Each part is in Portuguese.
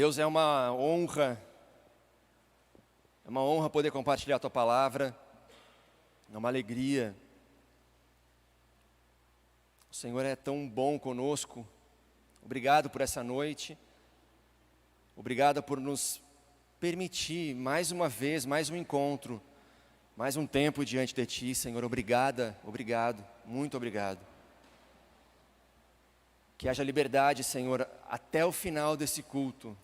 Deus, é uma honra poder compartilhar a Tua palavra, é uma alegria. O Senhor é tão bom conosco. Obrigado por essa noite, obrigado por nos permitir mais uma vez, mais um encontro, mais um tempo diante de Ti, Senhor. Obrigado, muito obrigado. Que haja liberdade, Senhor, até o final desse culto.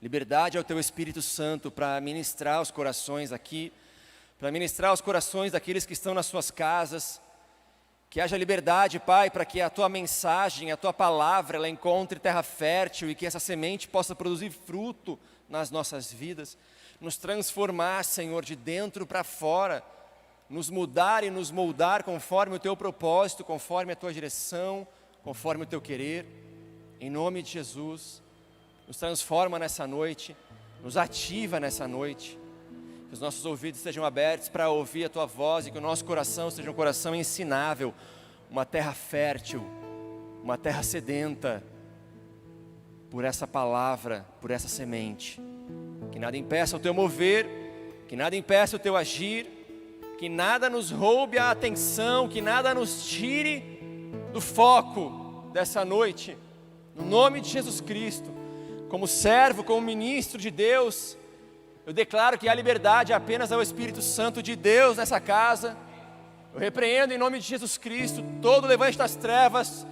Liberdade ao Teu Espírito Santo para ministrar os corações aqui, para ministrar os corações daqueles que estão nas suas casas. Que haja liberdade, Pai, para que a Tua mensagem, a Tua palavra, ela encontre terra fértil e que essa semente possa produzir fruto nas nossas vidas. Nos transformar, Senhor, de dentro para fora, nos mudar e nos moldar conforme o Teu propósito, conforme a Tua direção, conforme o Teu querer. Em nome de Jesus, nos transforma nessa noite, nos ativa nessa noite. Que os nossos ouvidos estejam abertos para ouvir a Tua voz e que o nosso coração seja um coração ensinável, uma terra fértil, uma terra sedenta por essa palavra, por essa semente. Que nada impeça o Teu mover, que nada impeça o Teu agir, que nada nos roube a atenção, que nada nos tire do foco dessa noite. No nome de Jesus Cristo, como servo, como ministro de Deus, eu declaro que há liberdade apenas ao Espírito Santo de Deus nessa casa. Eu repreendo em nome de Jesus Cristo todo levante das trevas,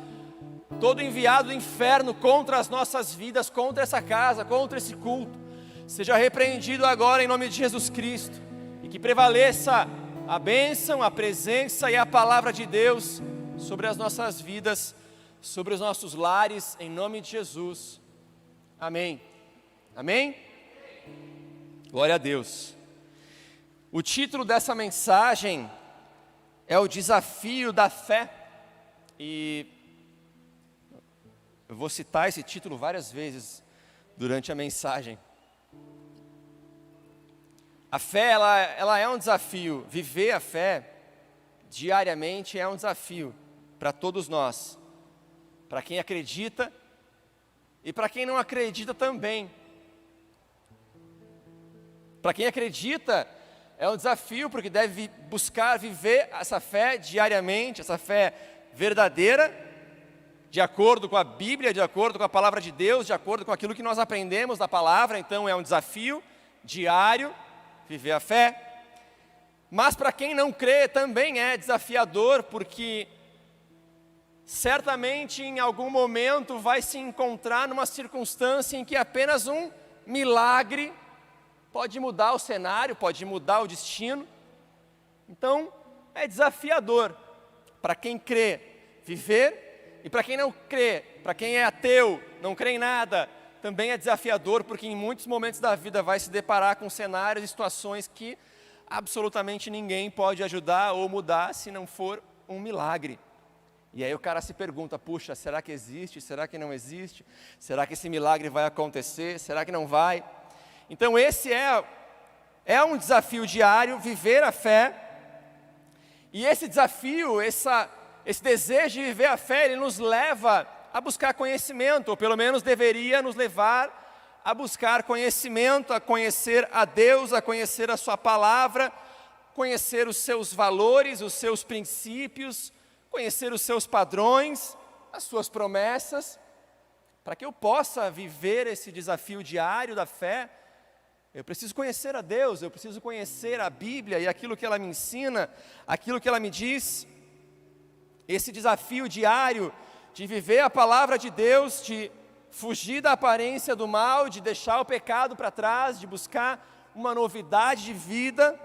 todo enviado do inferno contra as nossas vidas, contra essa casa, contra esse culto. Seja repreendido agora em nome de Jesus Cristo. E que prevaleça a bênção, a presença e a palavra de Deus sobre as nossas vidas, sobre os nossos lares, em nome de Jesus. Amém. Amém? Glória a Deus. O título dessa mensagem é o desafio da fé. E eu vou citar esse título várias vezes durante a mensagem. A fé, ela é um desafio. Viver a fé diariamente é um desafio para todos nós. Para quem acredita e para quem não acredita também. Para quem acredita, é um desafio, porque deve buscar viver essa fé diariamente, essa fé verdadeira, de acordo com a Bíblia, de acordo com a palavra de Deus, de acordo com aquilo que nós aprendemos da palavra. Então é um desafio diário, viver a fé. Mas para quem não crê, também é desafiador, porque certamente em algum momento vai se encontrar numa circunstância em que apenas um milagre pode mudar o cenário, pode mudar o destino. Então, é desafiador para quem crê viver, e para quem não crê, para quem é ateu, não crê em nada, também é desafiador, porque em muitos momentos da vida vai se deparar com cenários e situações que absolutamente ninguém pode ajudar ou mudar se não for um milagre. E aí o cara se pergunta, puxa, será que existe? Será que não existe? Será que esse milagre vai acontecer? Será que não vai? Então esse é um desafio diário, viver a fé. E esse desafio, esse desejo de viver a fé, ele nos leva a buscar conhecimento, ou pelo menos deveria nos levar a buscar conhecimento, a conhecer a Deus, a conhecer a Sua palavra, conhecer os seus valores, os seus princípios, conhecer os seus padrões, as suas promessas. Para que eu possa viver esse desafio diário da fé, eu preciso conhecer a Deus, eu preciso conhecer a Bíblia e aquilo que ela me ensina, aquilo que ela me diz. Esse desafio diário de viver a palavra de Deus, de fugir da aparência do mal, de deixar o pecado para trás, de buscar uma novidade de vida,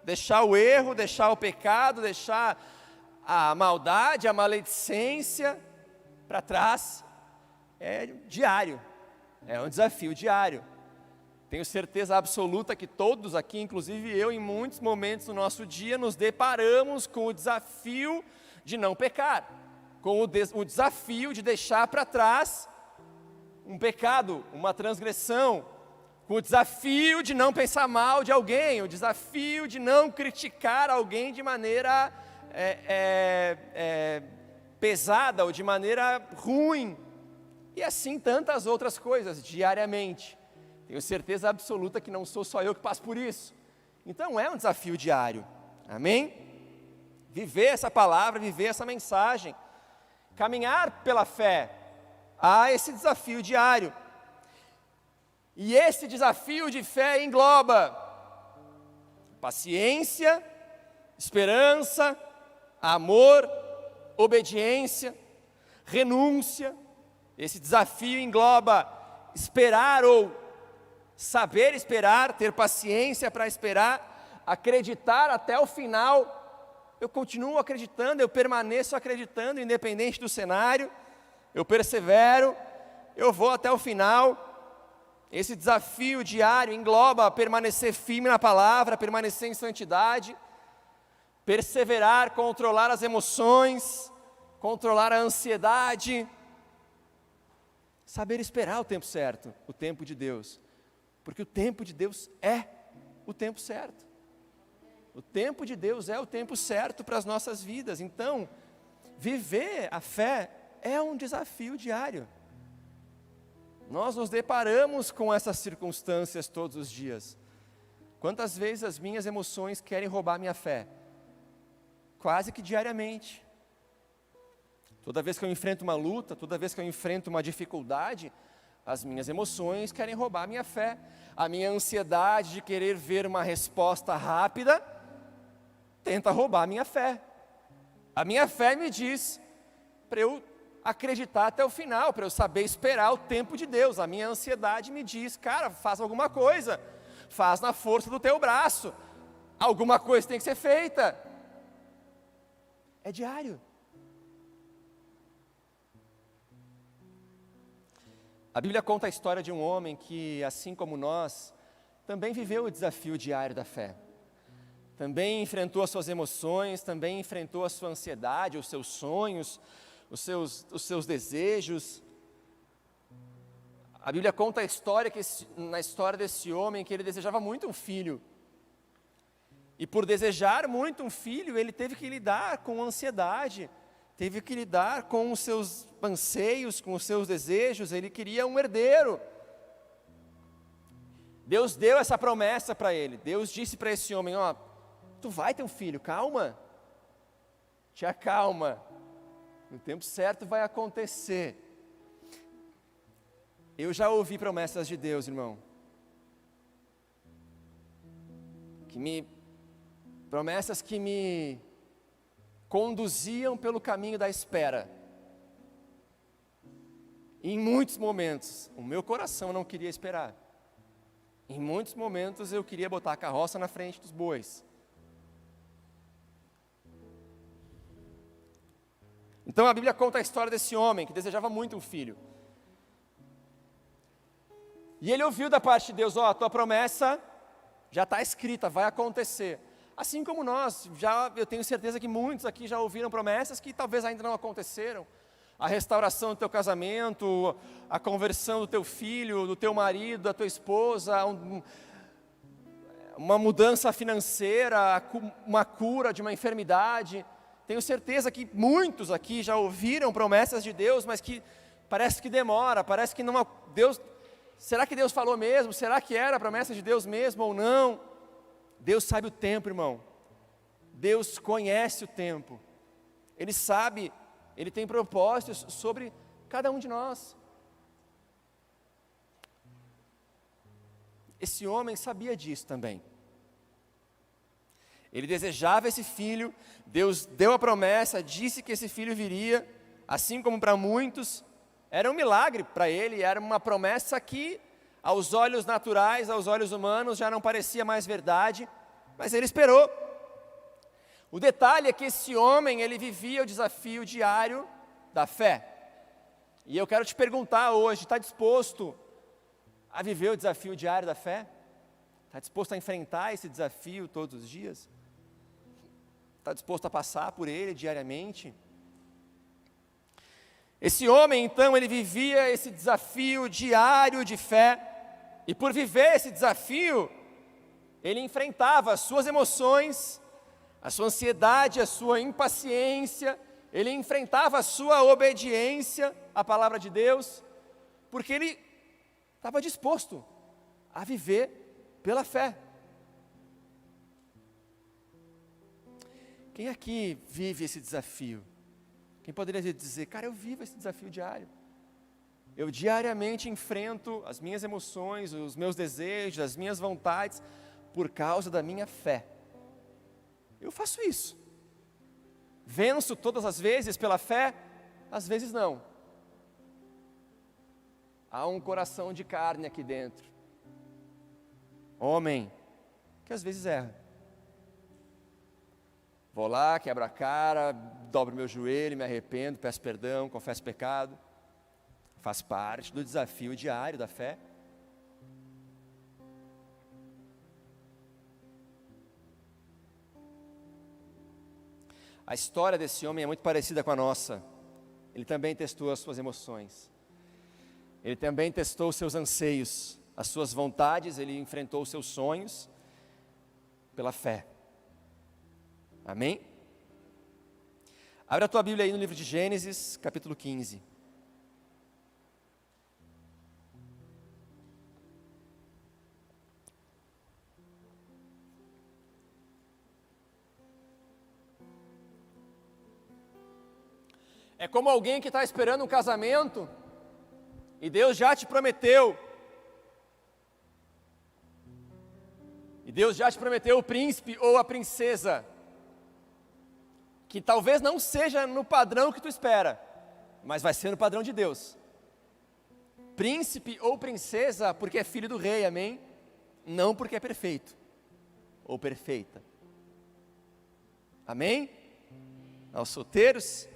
deixar o erro, deixar o pecado, deixar a maldade, a maledicência para trás, é diário, é um desafio diário. Tenho certeza absoluta que todos aqui, inclusive eu, em muitos momentos do nosso dia, nos deparamos com o desafio de não pecar, com o desafio de deixar para trás um pecado, uma transgressão, com o desafio de não pensar mal de alguém, o desafio de não criticar alguém de maneira pesada ou de maneira ruim. E assim tantas outras coisas, diariamente. Tenho certeza absoluta que não sou só eu que passo por isso. Então é um desafio diário, amém? Viver essa palavra, viver essa mensagem, caminhar pela fé, há esse desafio diário. E esse desafio de fé engloba paciência, esperança, amor, obediência, renúncia. Esse desafio engloba esperar ou saber esperar, ter paciência para esperar, acreditar até o final. Eu continuo acreditando, eu permaneço acreditando, independente do cenário, eu persevero, eu vou até o final. Esse desafio diário engloba permanecer firme na palavra, permanecer em santidade, perseverar, controlar as emoções, controlar a ansiedade, saber esperar o tempo certo, o tempo de Deus, porque o tempo de Deus é o tempo certo. O tempo de Deus é o tempo certo para as nossas vidas. Então, viver a fé é um desafio diário. Nós nos deparamos com essas circunstâncias todos os dias. Quantas vezes as minhas emoções querem roubar minha fé? Quase que diariamente. Toda vez que eu enfrento uma luta, toda vez que eu enfrento uma dificuldade, as minhas emoções querem roubar a minha fé. A minha ansiedade de querer ver uma resposta rápida tenta roubar a minha fé. A minha fé me diz para eu acreditar até o final, para eu saber esperar o tempo de Deus. A minha ansiedade me diz, cara, faz alguma coisa, faz na força do teu braço, alguma coisa tem que ser feita. É diário. A Bíblia conta a história de um homem que, assim como nós, também viveu o desafio diário da fé. Também enfrentou as suas emoções, também enfrentou a sua ansiedade, os seus sonhos, os seus desejos. A Bíblia conta a história na história desse homem que ele desejava muito um filho. E por desejar muito um filho, ele teve que lidar com ansiedade, teve que lidar com os seus anseios, com os seus desejos. Ele queria um herdeiro. Deus deu essa promessa para ele. Deus disse para esse homem, ó, tu vai ter um filho, calma, te acalma, no tempo certo vai acontecer. Eu já ouvi promessas de Deus, irmão, promessas que me conduziam pelo caminho da espera. Em muitos momentos, o meu coração não queria esperar. Em muitos momentos eu queria botar a carroça na frente dos bois. Então a Bíblia conta a história desse homem que desejava muito um filho. E ele ouviu da parte de Deus, ó, a tua promessa já está escrita, vai acontecer. Assim como nós, eu tenho certeza que muitos aqui já ouviram promessas que talvez ainda não aconteceram. A restauração do teu casamento, a conversão do teu filho, do teu marido, da tua esposa, uma mudança financeira, uma cura de uma enfermidade. Tenho certeza que muitos aqui já ouviram promessas de Deus, mas que parece que demora, parece que não. Será que Deus falou mesmo? Será que era a promessa de Deus mesmo ou não? Deus sabe o tempo, irmão. Deus conhece o tempo. Ele sabe, Ele tem propósitos sobre cada um de nós. Esse homem sabia disso também. Ele desejava esse filho, Deus deu a promessa, disse que esse filho viria, assim como para muitos, era um milagre para ele, era uma promessa que aos olhos naturais, aos olhos humanos, já não parecia mais verdade, mas ele esperou. O detalhe é que esse homem, ele vivia o desafio diário da fé. E eu quero te perguntar hoje, está disposto a viver o desafio diário da fé? Está disposto a enfrentar esse desafio todos os dias? Está disposto a passar por ele diariamente? Esse homem, então, ele vivia esse desafio diário de fé, e por viver esse desafio, ele enfrentava as suas emoções, a sua ansiedade, a sua impaciência, ele enfrentava a sua obediência à palavra de Deus, porque ele estava disposto a viver pela fé. Quem aqui vive esse desafio? Quem poderia dizer, cara, eu vivo esse desafio diário. Eu diariamente enfrento as minhas emoções, os meus desejos, as minhas vontades, por causa da minha fé. Eu faço isso. Venço todas as vezes pela fé? Às vezes não. Há um coração de carne aqui dentro. Homem, que às vezes erra. Vou lá, quebro a cara, dobro meu joelho, me arrependo, peço perdão, confesso pecado. Faz parte do desafio diário da fé. A história desse homem é muito parecida com a nossa. Ele também testou as suas emoções. Ele também testou os seus anseios, as suas vontades, ele enfrentou os seus sonhos pela fé. Amém? Abre a tua Bíblia aí no livro de Gênesis, capítulo 15. É como alguém que está esperando um casamento e Deus já te prometeu. E Deus já te prometeu o príncipe ou a princesa, que talvez não seja no padrão que tu espera, mas vai ser no padrão de Deus. Príncipe ou princesa porque é filho do rei, amém? Não porque é perfeito ou perfeita. Amém? Aos solteiros,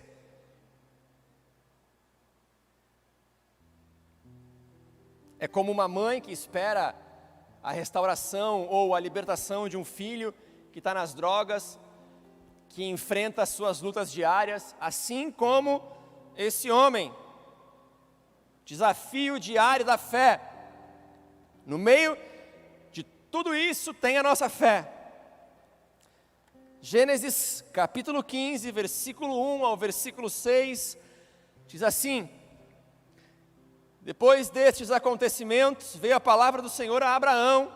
é como uma mãe que espera a restauração ou a libertação de um filho que está nas drogas, que enfrenta as suas lutas diárias, assim como esse homem. Desafio diário da fé. No meio de tudo isso tem a nossa fé. Gênesis capítulo 15, versículo 1 ao versículo 6, diz assim: depois destes acontecimentos, veio a palavra do Senhor a Abraão,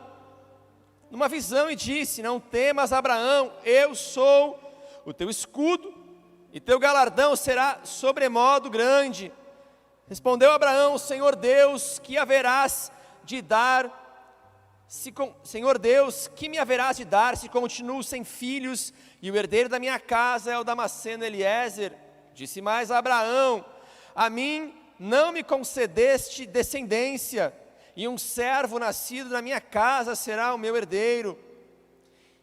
numa visão, e disse: não temas, Abraão, eu sou o teu escudo, e teu galardão será sobremodo grande. Respondeu Abraão: Senhor Deus, que haverás de dar, Senhor Deus, que me haverás de dar, se continuo sem filhos, e o herdeiro da minha casa é o Damasceno Eliezer? Disse mais Abraão: a mim não me concedeste descendência, e um servo nascido na minha casa será o meu herdeiro.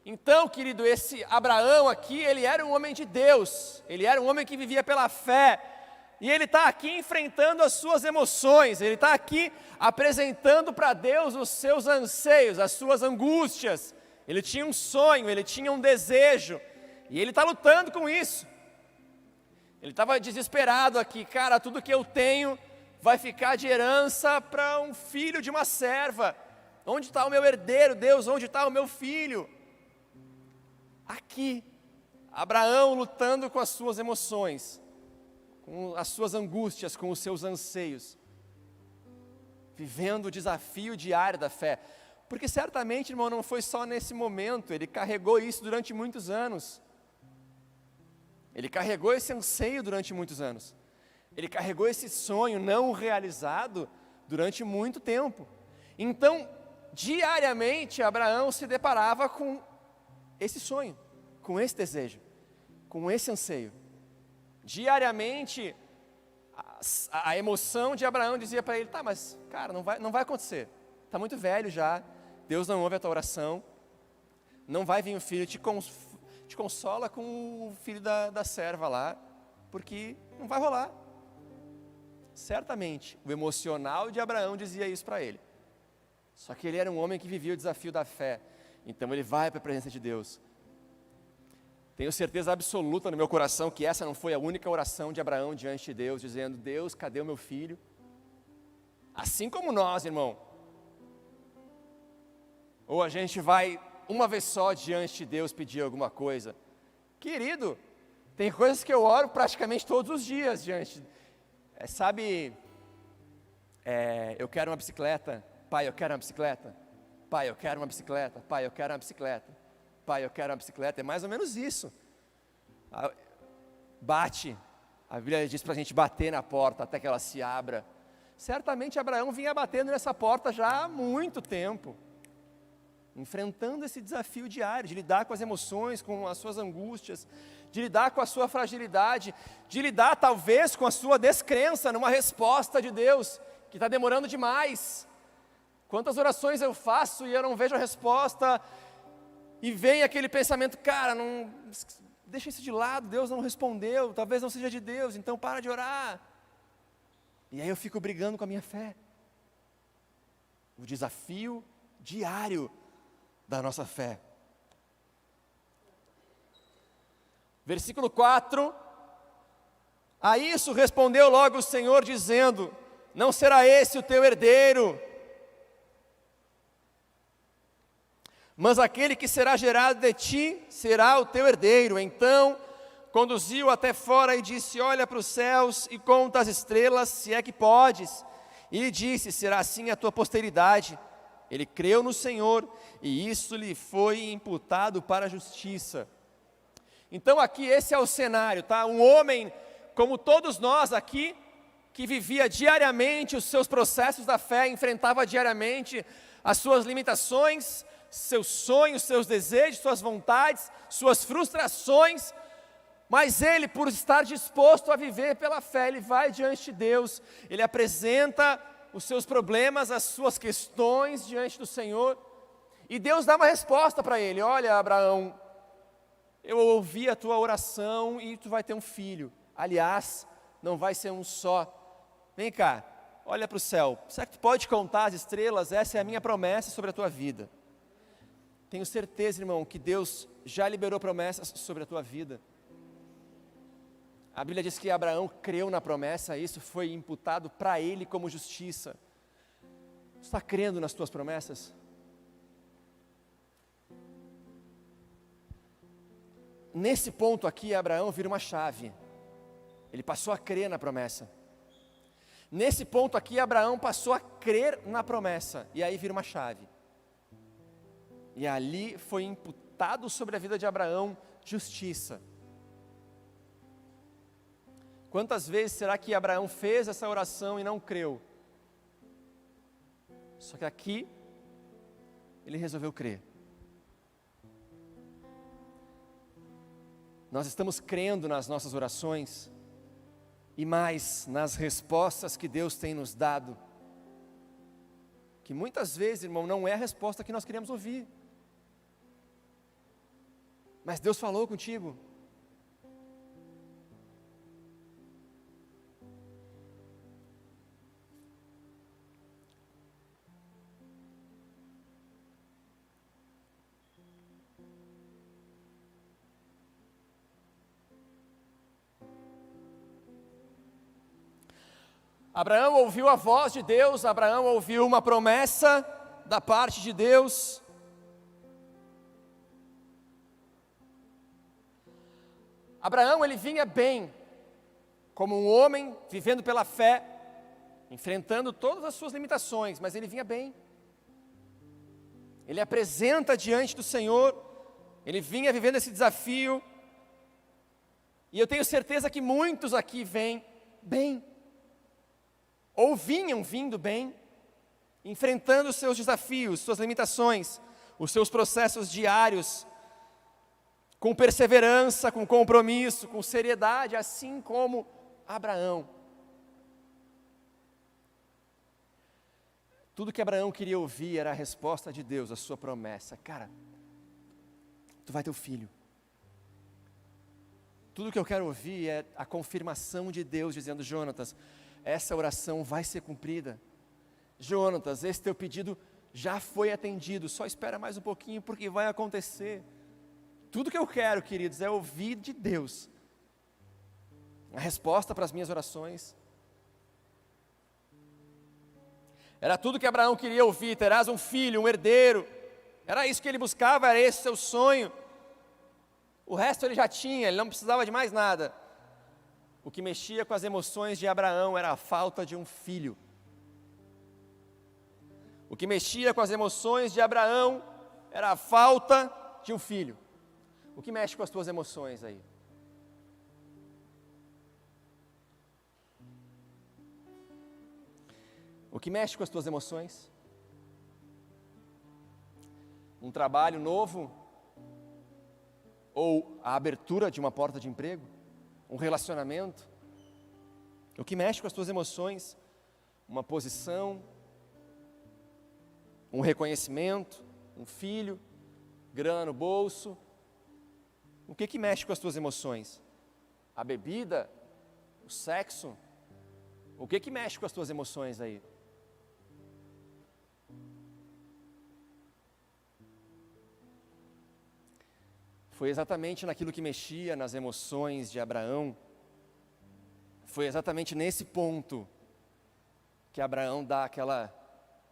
Então, querido, esse Abraão aqui, ele era um homem de Deus, ele era um homem que vivia pela fé, e ele está aqui enfrentando as suas emoções, ele está aqui apresentando para Deus os seus anseios, as suas angústias. Ele tinha um sonho, ele tinha um desejo, e ele está lutando com isso. Ele estava desesperado aqui, cara, tudo que eu tenho vai ficar de herança para um filho de uma serva. Onde está o meu herdeiro, Deus? Onde está o meu filho? Aqui, Abraão lutando com as suas emoções, com as suas angústias, com os seus anseios, vivendo o desafio diário da fé. Porque certamente, irmão, não foi só nesse momento, ele carregou isso durante muitos anos. Ele carregou esse anseio durante muitos anos. Ele carregou esse sonho não realizado durante muito tempo. Então, diariamente, Abraão se deparava com esse sonho, com esse desejo, com esse anseio. Diariamente, a emoção de Abraão dizia para ele: tá, mas cara, não vai acontecer. Está muito velho já, Deus não ouve a tua oração, não vai vir o filho, te consola com o filho da serva lá, porque não vai rolar. Certamente, o emocional de Abraão dizia isso para ele. Só que ele era um homem que vivia o desafio da fé. Então ele vai para a presença de Deus. Tenho certeza absoluta no meu coração que essa não foi a única oração de Abraão diante de Deus, dizendo: Deus, cadê o meu filho? Assim como nós, irmão. Ou a gente vai uma vez só diante de Deus pedir alguma coisa. Querido, tem coisas que eu oro praticamente todos os dias diante. Sabe Eu quero uma bicicleta, pai, eu quero uma bicicleta, pai, eu quero uma bicicleta, pai, eu quero uma bicicleta, pai, eu quero uma bicicleta, é mais ou menos isso. Bate, a Bíblia diz para a gente bater na porta até que ela se abra. Certamente Abraão vinha batendo nessa porta já há muito tempo, enfrentando esse desafio diário, de lidar com as emoções, com as suas angústias, de lidar com a sua fragilidade, de lidar talvez com a sua descrença numa resposta de Deus, que está demorando demais. Quantas orações eu faço e eu não vejo a resposta, e vem aquele pensamento, cara, não, deixa isso de lado, Deus não respondeu, talvez não seja de Deus, então para de orar. E aí eu fico brigando com a minha fé. O desafio diário da nossa fé. Versículo 4, a isso respondeu logo o Senhor dizendo, não será esse o teu herdeiro, mas aquele que será gerado de ti será o teu herdeiro. Então conduziu até fora e disse, olha para os céus e conta as estrelas, se é que podes. E lhe disse, será assim a tua posteridade. Ele creu no Senhor e isso lhe foi imputado para a justiça. Então aqui esse é o cenário, tá? Um homem como todos nós aqui, que vivia diariamente os seus processos da fé, enfrentava diariamente as suas limitações, seus sonhos, seus desejos, suas vontades, suas frustrações, mas ele, por estar disposto a viver pela fé, ele vai diante de Deus, ele apresenta os seus problemas, as suas questões diante do Senhor, e Deus dá uma resposta para ele, olha Abraão, eu ouvi a tua oração e tu vai ter um filho, aliás, não vai ser um só, vem cá, olha para o céu, será que tu pode contar as estrelas? Essa é a minha promessa sobre a tua vida. Tenho certeza, irmão, que Deus já liberou promessas sobre a tua vida. A Bíblia diz que Abraão creu na promessa, isso foi imputado para ele como justiça. Você está crendo nas tuas promessas? Nesse ponto aqui, Abraão vira uma chave. Ele passou a crer na promessa. Nesse ponto aqui, Abraão passou a crer na promessa. E aí vira uma chave. E ali foi imputado sobre a vida de Abraão justiça. Quantas vezes será que Abraão fez essa oração e não creu? Só que aqui, ele resolveu crer. Nós estamos crendo nas nossas orações, e mais, nas respostas que Deus tem nos dado, que muitas vezes, irmão, não é a resposta que nós queremos ouvir. Mas Deus falou contigo. Abraão ouviu a voz de Deus, Abraão ouviu uma promessa da parte de Deus. Abraão, ele vinha bem, como um homem vivendo pela fé, enfrentando todas as suas limitações, mas ele vinha bem. Ele apresenta diante do Senhor, ele vinha vivendo esse desafio, e eu tenho certeza que muitos aqui vêm bem, ou vinham vindo bem, enfrentando os seus desafios, suas limitações, os seus processos diários, com perseverança, com compromisso, com seriedade, assim como Abraão. Tudo que Abraão queria ouvir era a resposta de Deus, a sua promessa. Cara, tu vai ter um filho. Tudo que eu quero ouvir é a confirmação de Deus dizendo, Jonatas, essa oração vai ser cumprida. Jonatas, esse teu pedido já foi atendido, só espera mais um pouquinho porque vai acontecer. Tudo que eu quero, queridos, é ouvir de Deus a resposta para as minhas orações. Era tudo que Abraão queria ouvir, terás um filho, um herdeiro. Era isso que ele buscava, era esse seu sonho. O resto ele já tinha, ele não precisava de mais nada. O que mexia com as emoções de Abraão era a falta de um filho. O que mexia com as emoções de Abraão era a falta de um filho. O que mexe com as tuas emoções aí? O que mexe com as tuas emoções? Um trabalho novo? Ou a abertura de uma porta de emprego? Um relacionamento? O que mexe com as tuas emoções? Uma posição? Um reconhecimento? Um filho? Grana no bolso? O que mexe com as tuas emoções? A bebida? O sexo? O que mexe com as tuas emoções aí? Foi exatamente naquilo que mexia nas emoções de Abraão, foi exatamente nesse ponto que Abraão dá aquela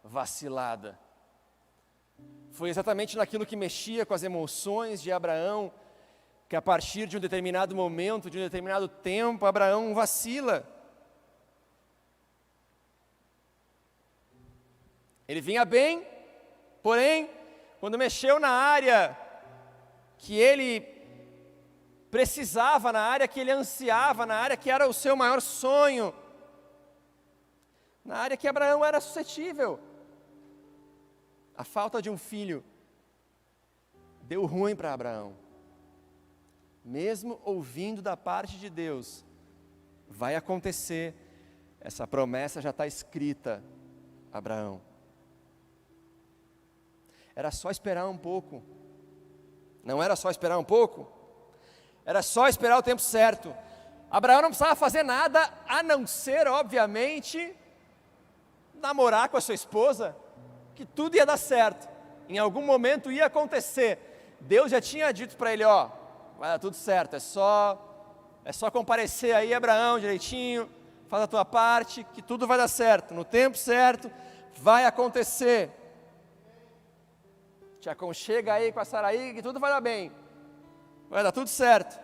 vacilada. Foi exatamente naquilo que mexia com as emoções de Abraão, que a partir de um determinado momento, de um determinado tempo, Abraão vacila. Ele vinha bem, porém, quando mexeu na área que ele precisava, na área que ele ansiava, na área que era o seu maior sonho, na área que Abraão era suscetível, a falta de um filho deu ruim para Abraão. Mesmo ouvindo da parte de Deus, vai acontecer, essa promessa já está escrita, Abraão. Era só esperar um pouco. Não era só esperar um pouco? Era só esperar o tempo certo. Abraão não precisava fazer nada, a não ser, obviamente, namorar com a sua esposa, que tudo ia dar certo. Em algum momento ia acontecer. Deus já tinha dito para ele, ó, vai dar tudo certo, é só comparecer aí, Abraão, direitinho, faz a tua parte, que tudo vai dar certo. No tempo certo, vai acontecer. Te aconchega aí com a Saraí, que tudo vai dar bem. Vai dar tudo certo.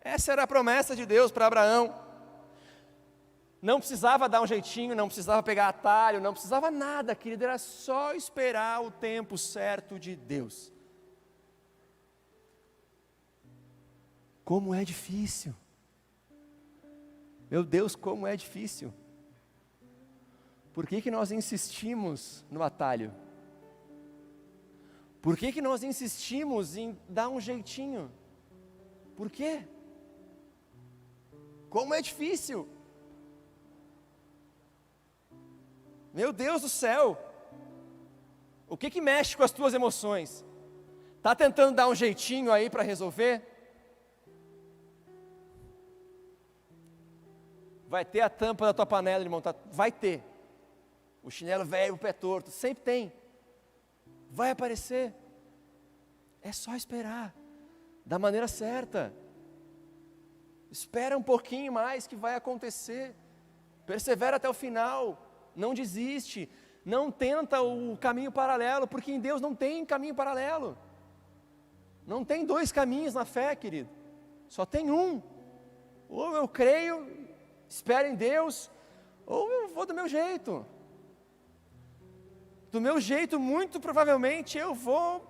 Essa era a promessa de Deus para Abraão. Não precisava dar um jeitinho, não precisava pegar atalho, não precisava nada, querido. Era só esperar o tempo certo de Deus. Como é difícil. Meu Deus, como é difícil. Por que nós insistimos no atalho? Por que nós insistimos em dar um jeitinho? Por quê? Como é difícil. Meu Deus do céu. O que mexe com as tuas emoções? Está tentando dar um jeitinho aí para resolver? Vai ter a tampa da tua panela, irmão, vai ter. O chinelo velho, o pé torto, sempre tem. Vai aparecer. É só esperar, da maneira certa. Espera um pouquinho mais que vai acontecer. Persevera até o final, não desiste. Não tenta o caminho paralelo, porque em Deus não tem caminho paralelo. Não tem dois caminhos na fé, querido. Só tem um. Ou eu creio, espero em Deus, ou eu vou do meu jeito. Do meu jeito, muito provavelmente, eu vou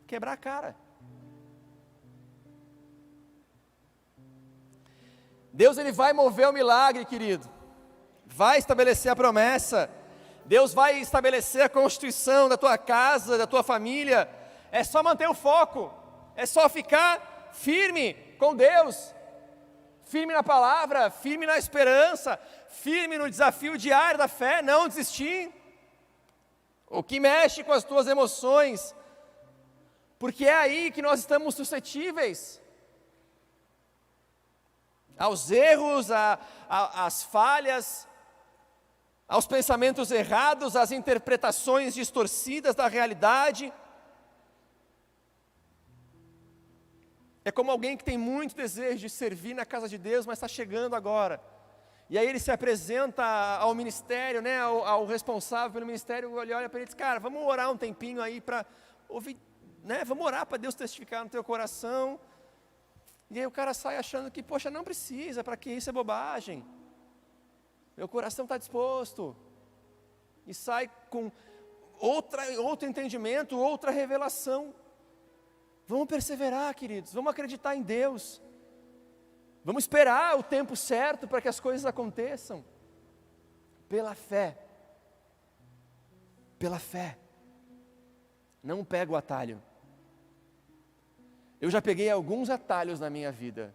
quebrar a cara. Deus, Ele vai mover o milagre, querido. Vai estabelecer a promessa. Deus vai estabelecer a constituição da tua casa, da tua família. É só manter o foco. É só ficar firme com Deus. Firme na palavra, firme na esperança, firme no desafio diário da fé, não desistir. O que mexe com as tuas emoções, porque é aí que nós estamos suscetíveis aos erros, às falhas, aos pensamentos errados, às interpretações distorcidas da realidade. É como alguém que tem muito desejo de servir na casa de Deus, mas está chegando agora. E aí ele se apresenta ao ministério, né, ao responsável pelo ministério, ele olha para ele e diz, cara, vamos orar um tempinho aí para ouvir, né, vamos orar para Deus testificar no teu coração. E aí o cara sai achando que, poxa, não precisa, para que isso é bobagem. Meu coração está disposto. e sai com outro entendimento, outra revelação. Vamos perseverar, queridos, vamos acreditar em Deus. Vamos esperar o tempo certo para que as coisas aconteçam. Pela fé. Pela fé. Não pega o atalho. Eu já peguei alguns atalhos na minha vida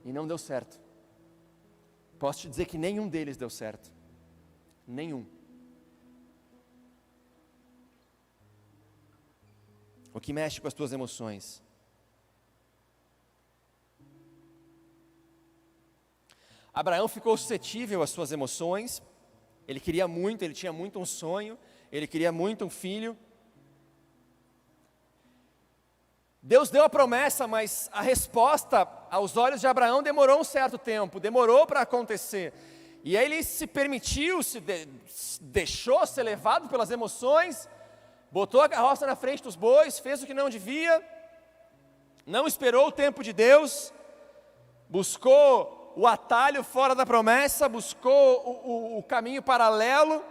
e não deu certo. Posso te dizer que nenhum deles deu certo. Nenhum. O que mexe com as tuas emoções. Abraão ficou suscetível às suas emoções. Ele queria muito, ele tinha muito um sonho, ele queria muito um filho. Deus deu a promessa, mas a resposta aos olhos de Abraão demorou um certo tempo, demorou para acontecer. E aí ele se permitiu, deixou ser levado pelas emoções, botou a carroça na frente dos bois, fez o que não devia, não esperou o tempo de Deus, buscou o atalho fora da promessa, buscou o caminho paralelo,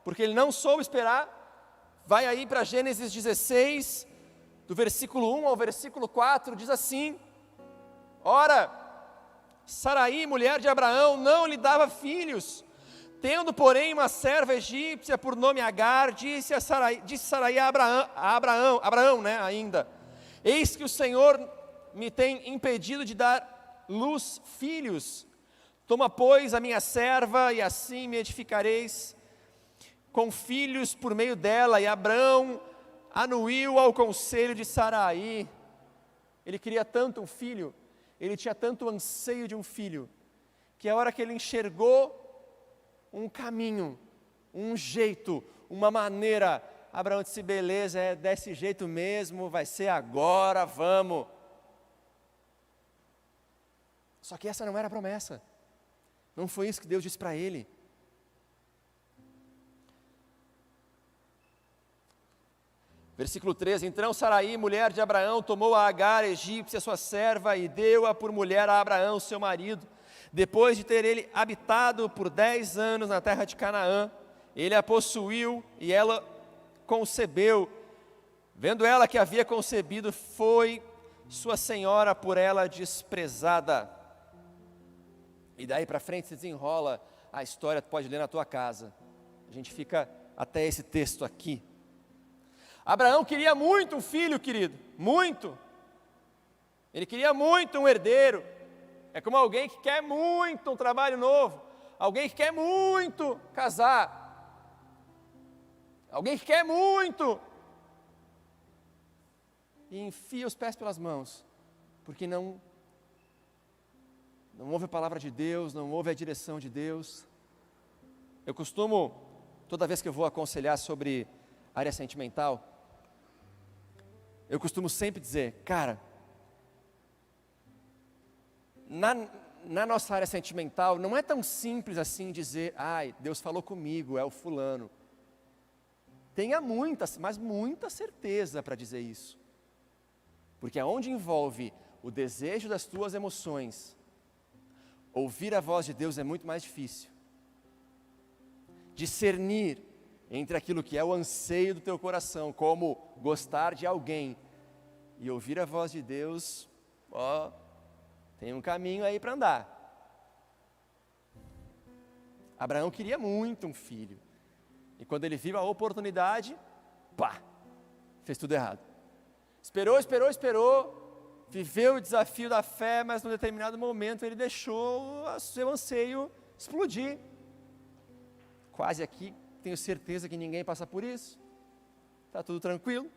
porque ele não soube esperar. Vai aí para Gênesis 16, do versículo 1 ao versículo 4, diz assim: Ora, Saraí, mulher de Abraão, não lhe dava filhos, tendo, porém, uma serva egípcia por nome Agar, disse Saraí a Abraão, né, ainda: Eis que o Senhor me tem impedido de dar luz filhos. Toma, pois, a minha serva, e assim me edificareis com filhos por meio dela. E Abraão anuiu ao conselho de Saraí. Ele queria tanto um filho, ele tinha tanto anseio de um filho, que a hora que ele enxergou um caminho, um jeito, uma maneira, Abraão disse: beleza, é desse jeito mesmo, vai ser agora, vamos. Só que essa não era a promessa, não foi isso que Deus disse para ele. Versículo 13: Então Saraí, mulher de Abraão, tomou a Agar, egípcia, sua serva, e deu-a por mulher a Abraão, seu marido. Depois de ter ele habitado por 10 anos na terra de Canaã, ele a possuiu e ela concebeu. Vendo ela que havia concebido, foi sua senhora por ela desprezada. E daí para frente se desenrola a história, tu pode ler na tua casa. A gente fica até esse texto aqui. Abraão queria muito um filho, querido, muito. Ele queria muito um herdeiro. É como alguém que quer muito um trabalho novo, alguém que quer muito casar, alguém que quer muito e enfia os pés pelas mãos, porque não ouve a palavra de Deus, não ouve a direção de Deus. Eu costumo, toda vez que eu vou aconselhar sobre área sentimental, eu costumo sempre dizer: cara, na nossa área sentimental, não é tão simples assim dizer: ai, Deus falou comigo, é o fulano. Tenha muita, mas muita certeza para dizer isso. Porque aonde envolve o desejo das tuas emoções, ouvir a voz de Deus é muito mais difícil. Discernir entre aquilo que é o anseio do teu coração, como gostar de alguém, e ouvir a voz de Deus, tem um caminho aí para andar. Abraão queria muito um filho, e quando ele viu a oportunidade, fez tudo errado. Esperou, viveu o desafio da fé, mas num determinado momento ele deixou o seu anseio explodir. Quase aqui, tenho certeza que ninguém passa por isso, está tudo tranquilo.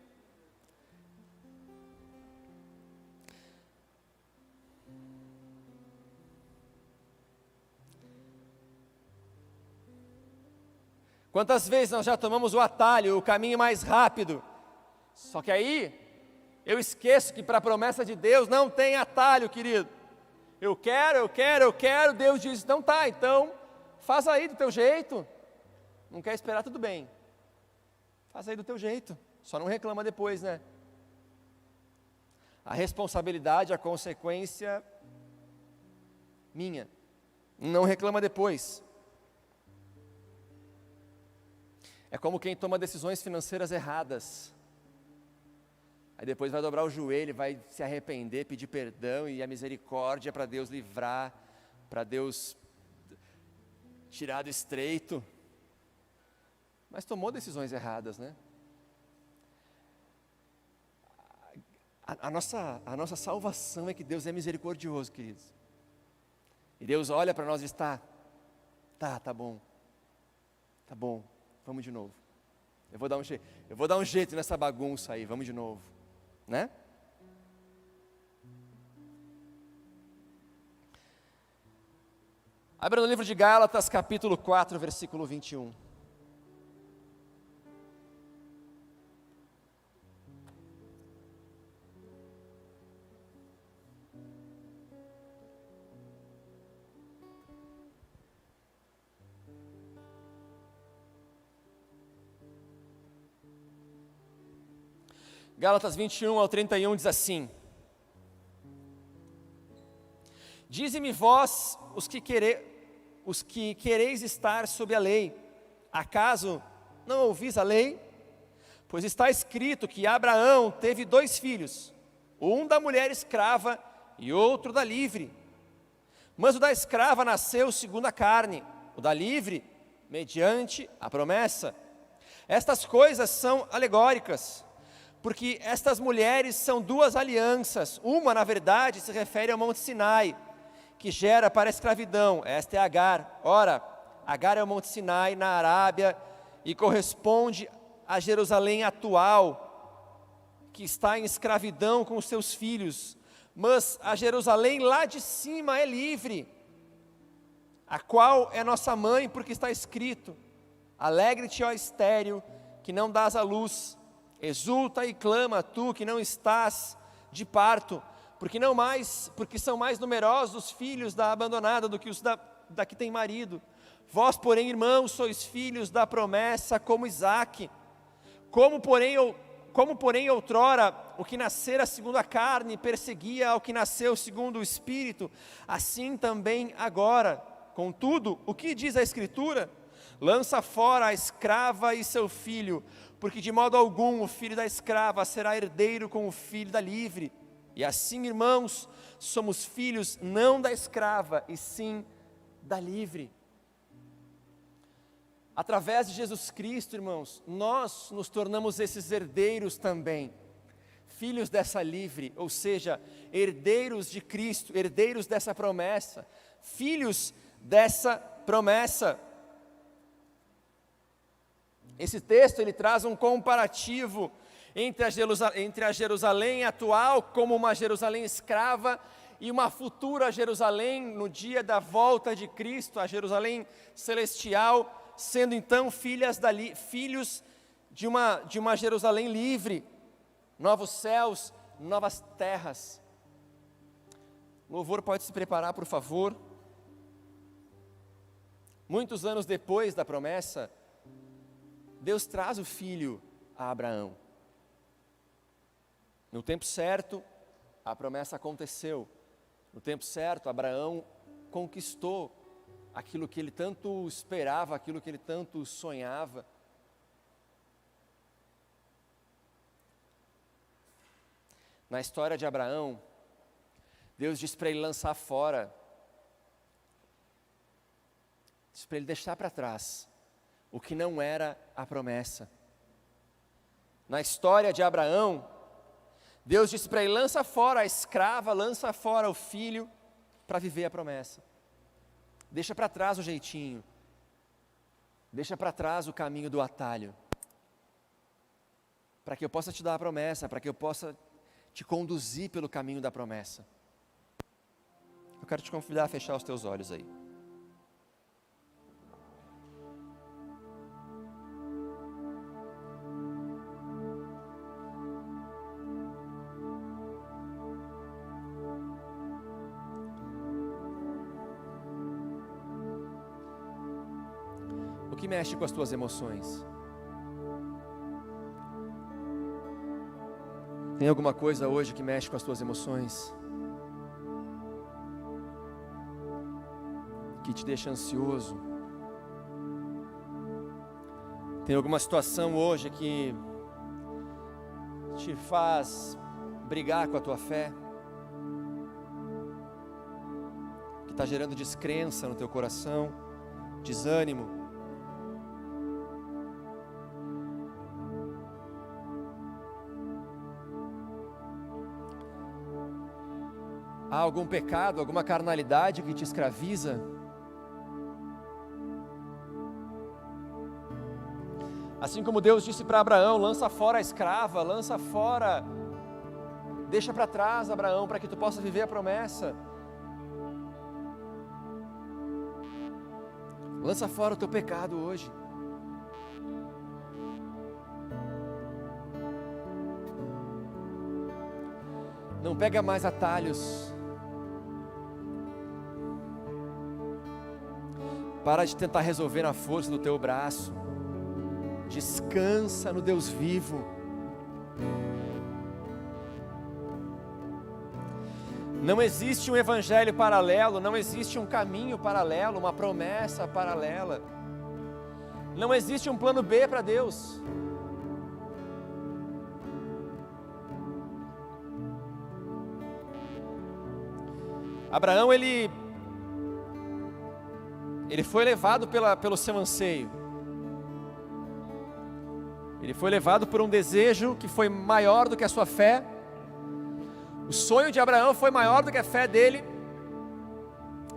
Quantas vezes nós já tomamos o atalho, o caminho mais rápido, só que aí eu esqueço que para a promessa de Deus não tem atalho, querido. Eu quero, Deus diz: não tá, então faz aí do teu jeito. Não quer esperar, tudo bem, faz aí do teu jeito, só não reclama depois, né? A responsabilidade, a consequência minha, não reclama depois. É como quem toma decisões financeiras erradas. Aí depois vai dobrar o joelho, vai se arrepender, pedir perdão e a misericórdia para Deus livrar, para Deus tirar do estreito. Mas tomou decisões erradas, né? A nossa salvação é que Deus é misericordioso, queridos. E Deus olha para nós e está, tá bom, vamos de novo. Eu vou dar um jeito nessa bagunça aí, vamos de novo, né? Abra no livro de Gálatas, capítulo 4, versículo 21. Gálatas 21 ao 31 diz assim: Dize-me vós, os que quereis estar sob a lei, acaso não ouvis a lei? Pois está escrito que Abraão teve 2 filhos, um da mulher escrava e outro da livre. Mas o da escrava nasceu segundo a carne, o da livre, mediante a promessa. Estas coisas são alegóricas, porque estas mulheres são 2 alianças. Uma, na verdade, se refere ao Monte Sinai, que gera para a escravidão. Esta é Agar. Ora, Agar é o Monte Sinai na Arábia e corresponde a Jerusalém atual, que está em escravidão com os seus filhos. Mas a Jerusalém lá de cima é livre, a qual é nossa mãe, porque está escrito: Alegre-te, ó estéril, que não dás à luz. Exulta e clama, tu que não estás de parto, porque são mais numerosos os filhos da abandonada do que os da que tem marido. Vós, porém, irmãos, sois filhos da promessa como Isaque. Como porém outrora o que nascera segundo a carne perseguia ao que nasceu segundo o Espírito, assim também agora. Contudo, o que diz a Escritura? Lança fora a escrava e seu filho, porque de modo algum o filho da escrava será herdeiro com o filho da livre. E assim, irmãos, somos filhos não da escrava, e sim da livre. Através de Jesus Cristo, irmãos, nós nos tornamos esses herdeiros também, filhos dessa livre, ou seja, herdeiros de Cristo, herdeiros dessa promessa, filhos dessa promessa. Esse texto ele traz um comparativo entre a Jerusalém atual, como uma Jerusalém escrava, e uma futura Jerusalém no dia da volta de Cristo, a Jerusalém celestial, sendo então filhos de uma Jerusalém livre, novos céus, novas terras. O louvor pode se preparar, por favor. Muitos anos depois da promessa, Deus traz o filho a Abraão. No tempo certo, a promessa aconteceu. No tempo certo, Abraão conquistou aquilo que ele tanto esperava, aquilo que ele tanto sonhava. Na história de Abraão, Deus diz para ele lançar fora, diz para ele deixar para trás o que não era a promessa. Na história de Abraão, Deus disse para ele: lança fora a escrava, lança fora o filho, para viver a promessa. Deixa para trás o jeitinho, deixa para trás o caminho do atalho, para que eu possa te dar a promessa, para que eu possa te conduzir pelo caminho da promessa. Eu quero te convidar a fechar os teus olhos aí. O que mexe com as tuas emoções? Tem alguma coisa hoje que mexe com as tuas emoções? Que te deixa ansioso? Tem alguma situação hoje que te faz brigar com a tua fé? Que está gerando descrença no teu coração, desânimo? Há algum pecado, alguma carnalidade que te escraviza? Assim como Deus disse para Abraão: lança fora a escrava, lança fora, deixa para trás, Abraão, para que tu possa viver a promessa. Lança fora o teu pecado hoje. Não pega mais atalhos. Para de tentar resolver na força do teu braço. Descansa no Deus vivo. Não existe um evangelho paralelo, não existe um caminho paralelo, uma promessa paralela. Não existe um plano B para Deus. Abraão, ele foi levado pelo seu anseio. Ele foi levado por um desejo que foi maior do que a sua fé. O sonho de Abraão foi maior do que a fé dele,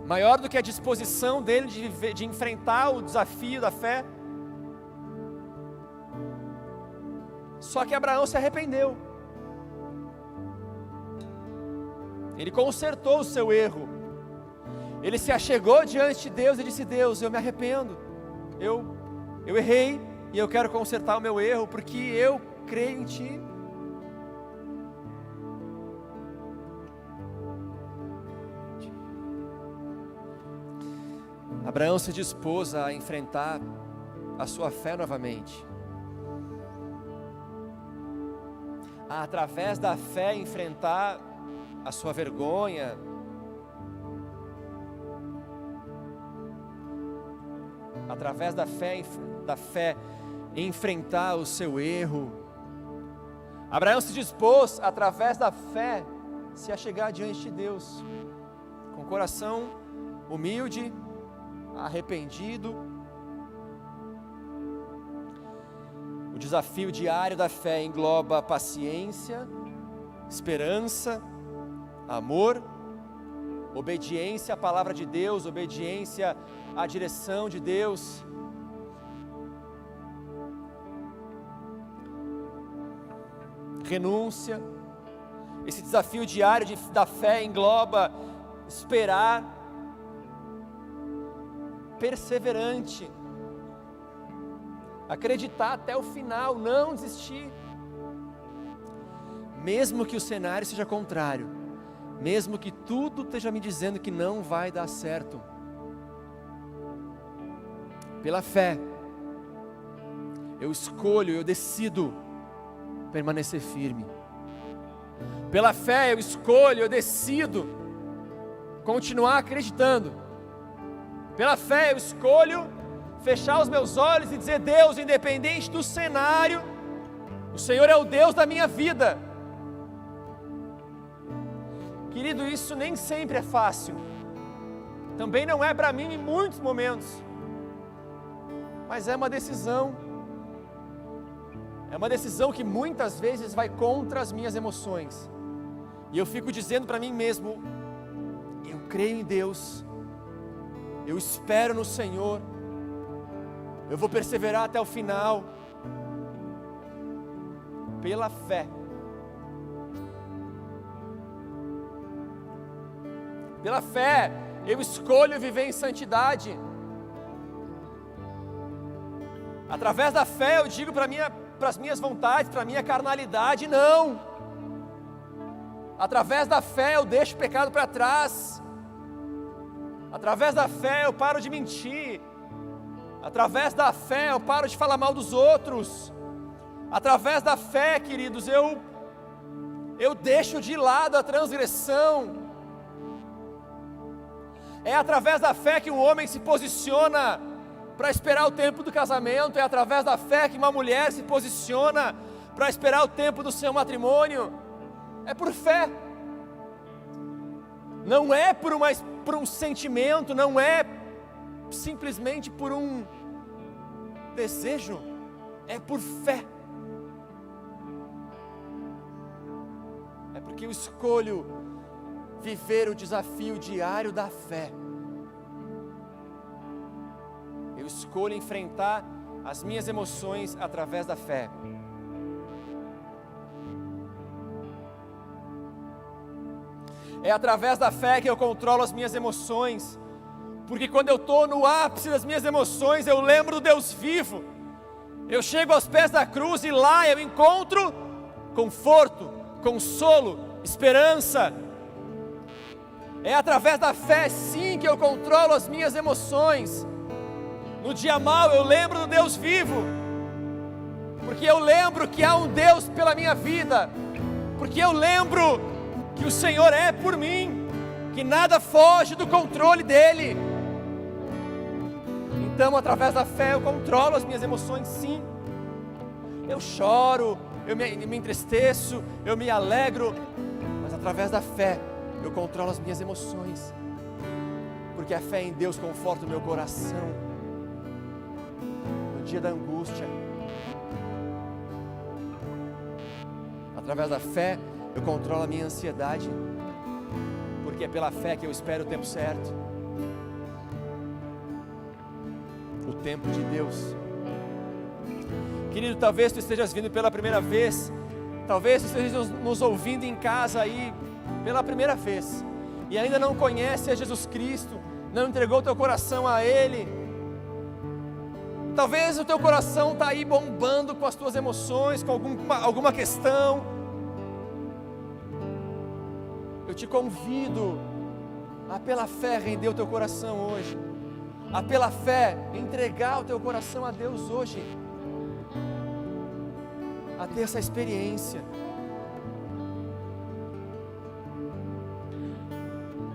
maior do que a disposição dele de enfrentar o desafio da fé. Só que Abraão se arrependeu. Ele consertou o seu erro. Ele se achegou diante de Deus e disse: Deus, eu me arrependo. Eu errei e eu quero consertar o meu erro, porque eu creio em Ti. Abraão se dispôs a enfrentar a sua fé novamente. A, através da fé, enfrentar a sua vergonha. Através da fé, enfrentar o seu erro. Abraão se dispôs, através da fé, se achegar diante de Deus, com coração humilde, arrependido. O desafio diário da fé engloba paciência, esperança, amor, obediência à palavra de Deus, obediência à direção de Deus. Renúncia. Esse desafio diário da fé engloba esperar, perseverante, acreditar até o final, não desistir, mesmo que o cenário seja contrário, mesmo que tudo esteja me dizendo que não vai dar certo. Pela fé, eu escolho, eu decido permanecer firme. Pela fé, eu escolho, eu decido continuar acreditando. Pela fé, eu escolho fechar os meus olhos e dizer: Deus, independente do cenário, o Senhor é o Deus da minha vida. Querido, isso nem sempre é fácil. Também não é para mim em muitos momentos. Mas é uma decisão. É uma decisão que muitas vezes vai contra as minhas emoções. E eu fico dizendo para mim mesmo: eu creio em Deus. Eu espero no Senhor. Eu vou perseverar até o final. Pela fé. Pela fé, eu escolho viver em santidade. Através da fé, eu digo para as minhas vontades, para a minha carnalidade: não. Através da fé, eu deixo o pecado para trás. Através da fé, eu paro de mentir. Através da fé, eu paro de falar mal dos outros. Através da fé, queridos, eu deixo de lado a transgressão. É através da fé que o homem se posiciona para esperar o tempo do casamento, é através da fé que uma mulher se posiciona para esperar o tempo do seu matrimônio. É por fé. Não é por um sentimento, não é simplesmente por um desejo, é por fé. É porque eu escolho viver o desafio diário da fé. Eu escolho enfrentar as minhas emoções através da fé. É através da fé que eu controlo as minhas emoções, porque quando eu estou no ápice das minhas emoções, eu lembro do Deus vivo. Eu chego aos pés da cruz e lá eu encontro conforto, consolo, esperança. É através da fé, sim, que eu controlo as minhas emoções. No dia mau eu lembro do Deus vivo, porque eu lembro que há um Deus pela minha vida, porque eu lembro que o Senhor é por mim, que nada foge do controle dEle. Então, através da fé eu controlo as minhas emoções, sim. Eu choro, eu me entristeço, eu me alegro, mas através da fé eu controlo as minhas emoções, porque a fé em Deus conforta o meu coração no dia da angústia. Através da fé eu controlo a minha ansiedade, porque é pela fé que eu espero o tempo certo, o tempo de Deus. Querido, talvez tu estejas vindo pela primeira vez, talvez tu estejas nos ouvindo em casa aí pela primeira vez, e ainda não conhece a Jesus Cristo, não entregou teu coração a Ele. Talvez o teu coração está aí bombando com as tuas emoções, com alguma questão. Eu te convido a pela fé render o teu coração hoje, a pela fé entregar o teu coração a Deus hoje, a ter essa experiência.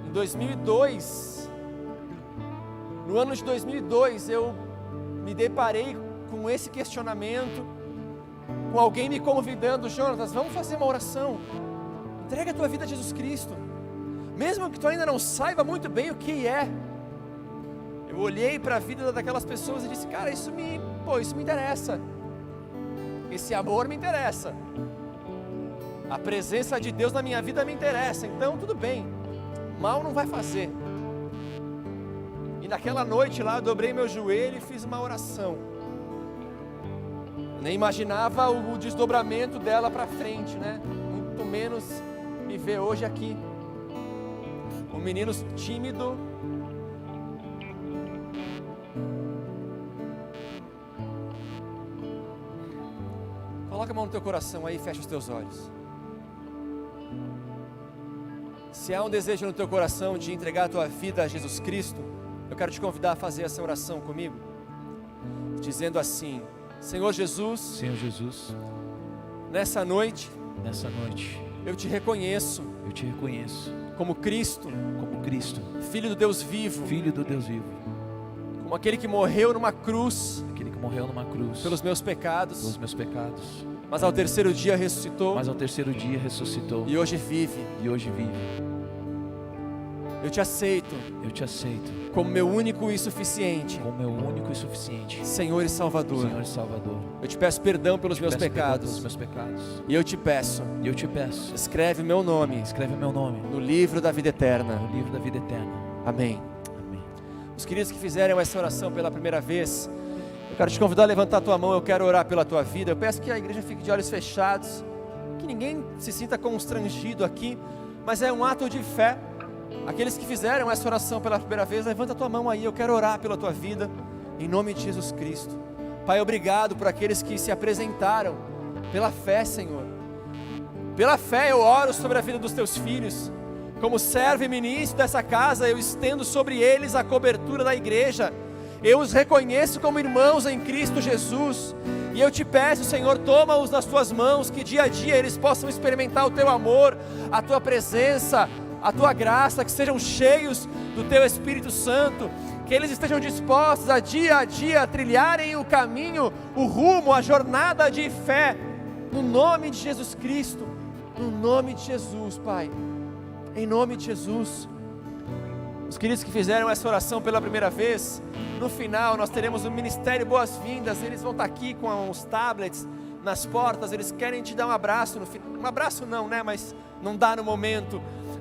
Em 2002, no ano de 2002, eu me deparei com esse questionamento, com alguém me convidando: Jonatas, vamos fazer uma oração, entrega a tua vida a Jesus Cristo, mesmo que tu ainda não saiba muito bem o que é. Eu olhei para a vida daquelas pessoas e disse: cara, isso me interessa, esse amor me interessa, a presença de Deus na minha vida me interessa, então tudo bem, mal não vai fazer. E naquela noite lá eu dobrei meu joelho e fiz uma oração. Eu nem imaginava o desdobramento dela para frente, né? Muito menos me ver hoje aqui, um menino tímido, coloca a mão no teu coração aí e fecha os teus olhos. Se há um desejo no teu coração de entregar a tua vida a Jesus Cristo, eu quero te convidar a fazer essa oração comigo, dizendo assim: Senhor Jesus, nessa noite, eu te reconheço como Cristo, Filho do Deus vivo, como aquele que morreu numa cruz, pelos meus pecados, mas ao terceiro dia ressuscitou, e hoje vive. Eu te aceito como meu único e suficiente Senhor e Salvador. Eu te peço perdão pelos meus pecados. E eu te peço, escreve meu nome no livro da vida eterna. Amém. Os queridos que fizeram essa oração pela primeira vez, eu quero te convidar a levantar a tua mão. Eu quero orar pela tua vida. Eu peço que a igreja fique de olhos fechados, que ninguém se sinta constrangido aqui, mas é um ato de fé. Aqueles que fizeram essa oração pela primeira vez, levanta a tua mão aí. Eu quero orar pela tua vida, em nome de Jesus Cristo. Pai, obrigado por aqueles que se apresentaram pela fé, Senhor. Pela fé eu oro sobre a vida dos teus filhos. Como servo e ministro dessa casa, eu estendo sobre eles a cobertura da igreja. Eu os reconheço como irmãos em Cristo Jesus. E eu te peço, Senhor, toma-os nas tuas mãos, que dia a dia eles possam experimentar o teu amor, a tua presença, a Tua graça, que sejam cheios do Teu Espírito Santo, que eles estejam dispostos a dia trilharem o caminho, o rumo, a jornada de fé, no nome de Jesus Cristo, no nome de Jesus, Pai, em nome de Jesus. Os queridos que fizeram essa oração pela primeira vez, no final nós teremos o Ministério Boas-Vindas, eles vão estar aqui com os tablets nas portas, eles querem te dar um abraço, um abraço não, né, mas não dá no momento,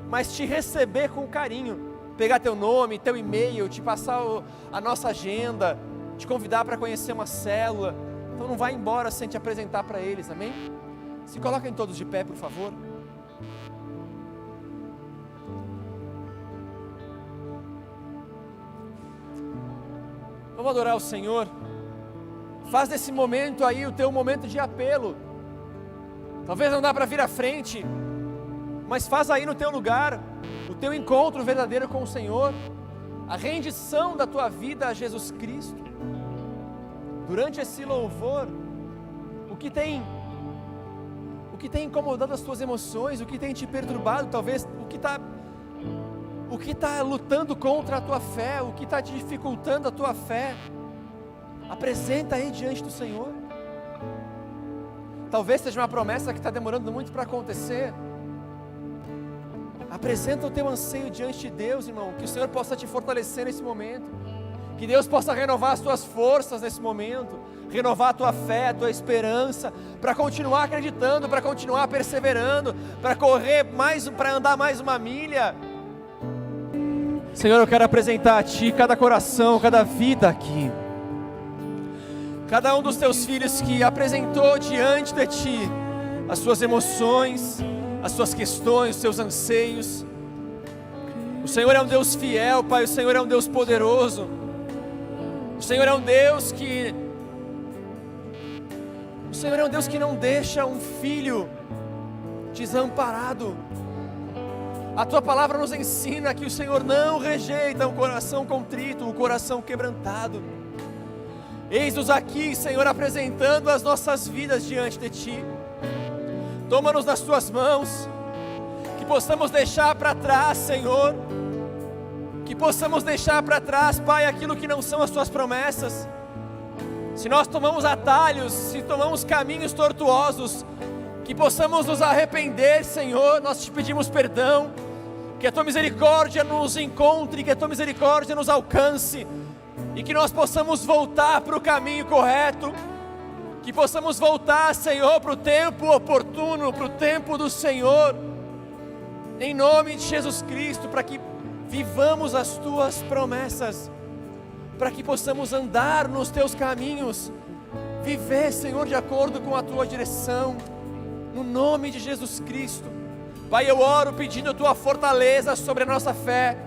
mas te receber com carinho, pegar teu nome, teu e-mail, te passar a nossa agenda, te convidar para conhecer uma célula. Então não vai embora sem te apresentar para eles, amém? Se coloquem todos de pé, por favor. Vamos adorar o Senhor. Faz desse momento aí o teu momento de apelo. Talvez não dá para vir à frente, mas faz aí no teu lugar o teu encontro verdadeiro com o Senhor, a rendição da tua vida a Jesus Cristo. Durante esse louvor, o que tem incomodado as tuas emoções, o que tem te perturbado, talvez o que está lutando contra a tua fé, o que está te dificultando a tua fé, apresenta aí diante do Senhor. Talvez seja uma promessa que está demorando muito para acontecer. Apresenta o teu anseio diante de Deus, irmão, que o Senhor possa te fortalecer nesse momento, que Deus possa renovar as tuas forças nesse momento, renovar a tua fé, a tua esperança, para continuar acreditando, para continuar perseverando, para correr mais, para andar mais uma milha. Senhor, eu quero apresentar a Ti cada coração, cada vida aqui, cada um dos Teus filhos que apresentou diante de Ti as suas emoções, as suas questões, os seus anseios. O Senhor é um Deus fiel, Pai, o Senhor é um Deus poderoso, o Senhor é um Deus que não deixa um filho desamparado. A Tua palavra nos ensina que o Senhor não rejeita um coração contrito, um coração quebrantado. Eis-nos aqui, Senhor, apresentando as nossas vidas diante de Ti. Toma-nos nas Tuas mãos, que possamos deixar para trás, Senhor, que possamos deixar para trás, Pai, aquilo que não são as Tuas promessas. Se nós tomamos atalhos, se tomamos caminhos tortuosos, que possamos nos arrepender, Senhor. Nós te pedimos perdão, que a Tua misericórdia nos encontre, que a Tua misericórdia nos alcance, e que nós possamos voltar para o caminho correto, que possamos voltar, Senhor, para o tempo oportuno, para o tempo do Senhor, em nome de Jesus Cristo, para que vivamos as Tuas promessas, para que possamos andar nos Teus caminhos, viver, Senhor, de acordo com a Tua direção, no nome de Jesus Cristo. Pai, eu oro pedindo a Tua fortaleza sobre a nossa fé,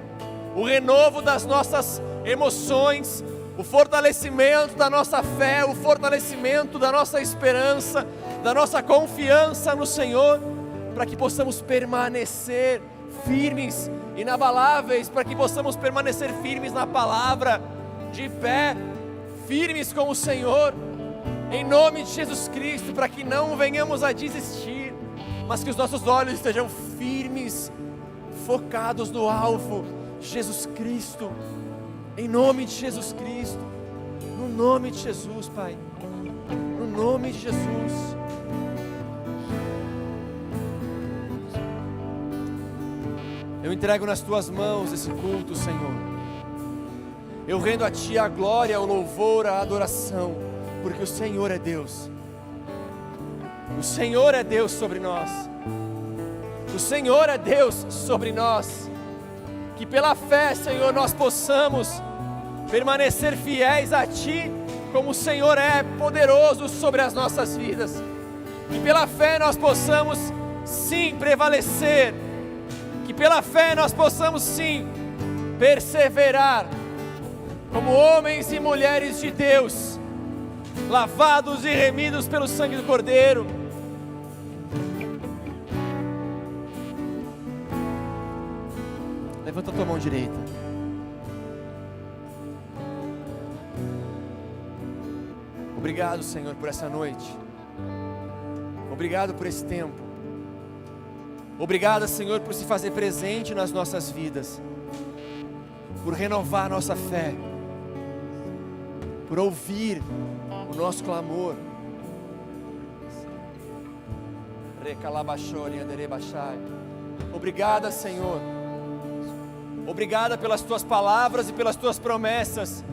o renovo das nossas emoções, o fortalecimento da nossa fé, o fortalecimento da nossa esperança, da nossa confiança no Senhor, para que possamos permanecer firmes, inabaláveis, para que possamos permanecer firmes na palavra, de pé, firmes com o Senhor, em nome de Jesus Cristo, para que não venhamos a desistir, mas que os nossos olhos estejam firmes, focados no alvo, Jesus Cristo, em nome de Jesus Cristo, no nome de Jesus, Pai, no nome de Jesus. Eu entrego nas Tuas mãos esse culto, Senhor. Eu rendo a Ti a glória, o louvor, a adoração, porque o Senhor é Deus. O Senhor é Deus sobre nós. O Senhor é Deus sobre nós. Que pela fé, Senhor, nós possamos permanecer fiéis a Ti, como o Senhor é poderoso sobre as nossas vidas. Que pela fé nós possamos sim prevalecer. Que pela fé nós possamos sim perseverar como homens e mulheres de Deus, lavados e remidos pelo sangue do Cordeiro. Levanta a tua mão direita. Obrigado, Senhor, por essa noite. Obrigado por esse tempo. Obrigado, Senhor, por se fazer presente nas nossas vidas, por renovar nossa fé, por ouvir o nosso clamor. Obrigada, Senhor. Obrigada pelas tuas palavras e pelas tuas promessas.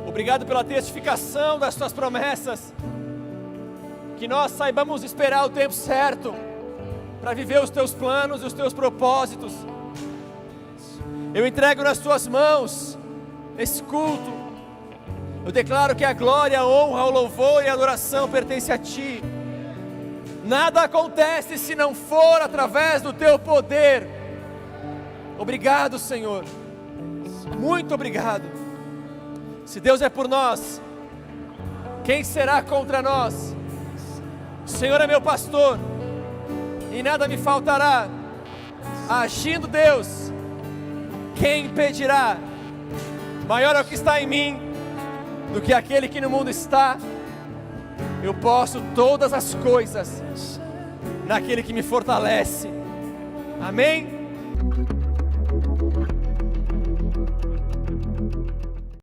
Obrigado pela testificação das tuas promessas. Que nós saibamos esperar o tempo certo para viver os teus planos e os teus propósitos. Eu entrego nas tuas mãos esse culto. Eu declaro que a glória, a honra, o louvor e a adoração pertencem a ti. Nada acontece se não for através do teu poder. Obrigado, Senhor. Muito obrigado. Se Deus é por nós, quem será contra nós? O Senhor é meu pastor e nada me faltará. Agindo Deus, quem impedirá? Maior é o que está em mim do que aquele que no mundo está. Eu posso todas as coisas naquele que me fortalece. Amém?